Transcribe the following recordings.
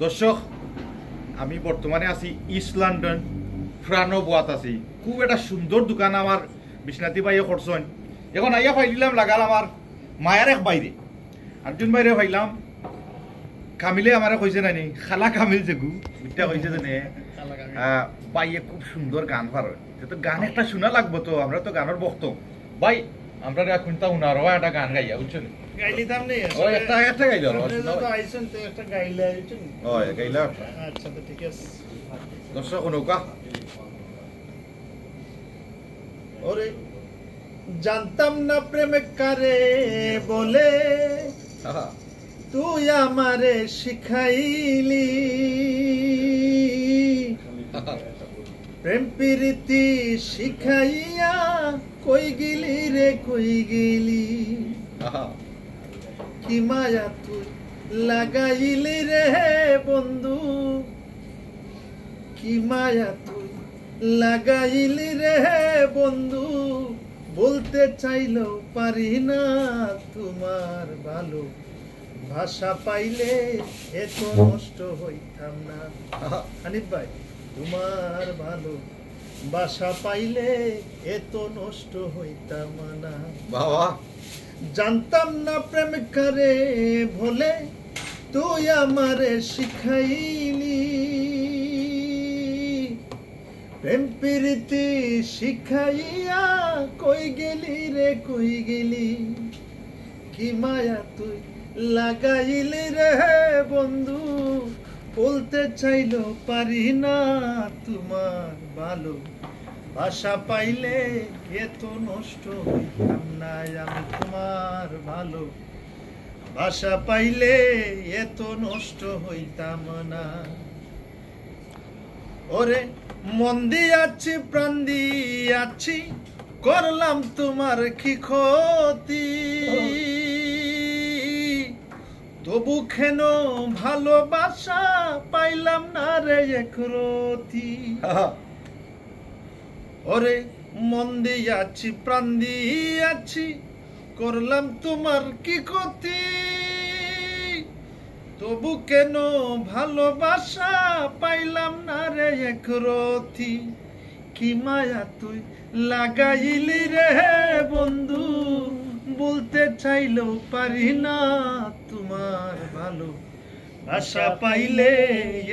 দর্শক আমি বর্তমানে আছি ইস্ট লন্ডন ফ্রানো বোয়াত আছি। খুব একটা সুন্দর দোকান আমার বিশ্বনাথী ভাইয়ে করছেন। এখন আইয়া ফাইলাম লাগাল আমার মায়ের এক বাইরে আরেকজন বাইরে ফাইলাম কামিলে আমারে কইছে নানি খালা কামিল যে গু বিটা কইছে জানে বাইয়ে খুব সুন্দর গান পারে তো গান একটা শোনা লাগবো তো আমরা তো গানের বক্ত ভাই আমরা এখন তা উনার একটা গান গাইয়া বুঝছেন গাইলিতাম নেই ও একটা গাইলো আপনি তো আইছেন তো একটা গাইলা আইছেন ও গাইলা আচ্ছা তো ঠিক আছে দর্শক নৌকা ওরে জানতাম না প্রেম কারে বলে তুই আমারে শিখাইলি প্রেম প্রীতি শিখাইয়া কই গেলি রে কই গেলি কি মায়া তুই লাগাইলি রে বন্ধু কি মায়া তুই লাগাইলি রে বন্ধু বলতে চাইলেও পারি না তোমার ভালো ভাষা পাইলে এত নষ্ট হইতাম না হানিফ ভাই তোমার ভালো ভাষা পাইলে এত নষ্ট হইতাম না বাবা জানতাম না প্রেম করে ভোলে তুই আমারে শিখাইলি প্রেম প্রীতি শিখাইয়া কই গেলি রে কই গেলি কি মায়া তুই লাগাইলি রে বন্ধু বলতে চাইলেও পারি না তোমার ভালো ভাষা পাইলে এত নষ্ট হইতাম না আমি তোমার ভালো ভাষা পাইলে এত নষ্ট হইতাম না ওরে মন দিয়াছি প্রাণ দিয়াছি করলাম তোমার কি ক্ষতি তবু কেন ভালোবাসা পাইলাম না রে এক রতি ওরে মন দিয়াছি প্রাণ দিয়াছি করলাম তোমার কি ক্ষতি তবু কেন ভালোবাসা পাইলাম না রে এক রতি কি মায়া তুই লাগাইলি রে বন্ধু বলতে চাইলেও পারি না তোমার ভালো আশা পাইলে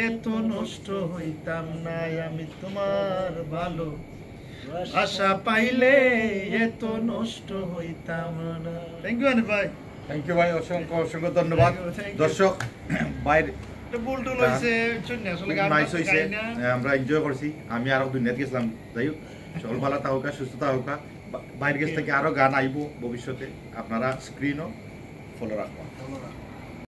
এত নষ্ট হইতাম না আমি তোমার ভালো আশা পাইলে এত নষ্ট হইতাম না থ্যাংক ইউ ভাই থ্যাংক ইউ ভাই অসংখ্য অসংখ্য ধন্যবাদ দর্শক বাইরে আমরা এনজয় করছি আমি আরো দুনিয়াতে গেছিলাম যাই হোক সকল ভালো থাকুকা সুস্থ থাকুকা বাইরের কাছ থেকে আরো গান আইব ভবিষ্যতে আপনারা স্ক্রিনও ফলো রাখবেন।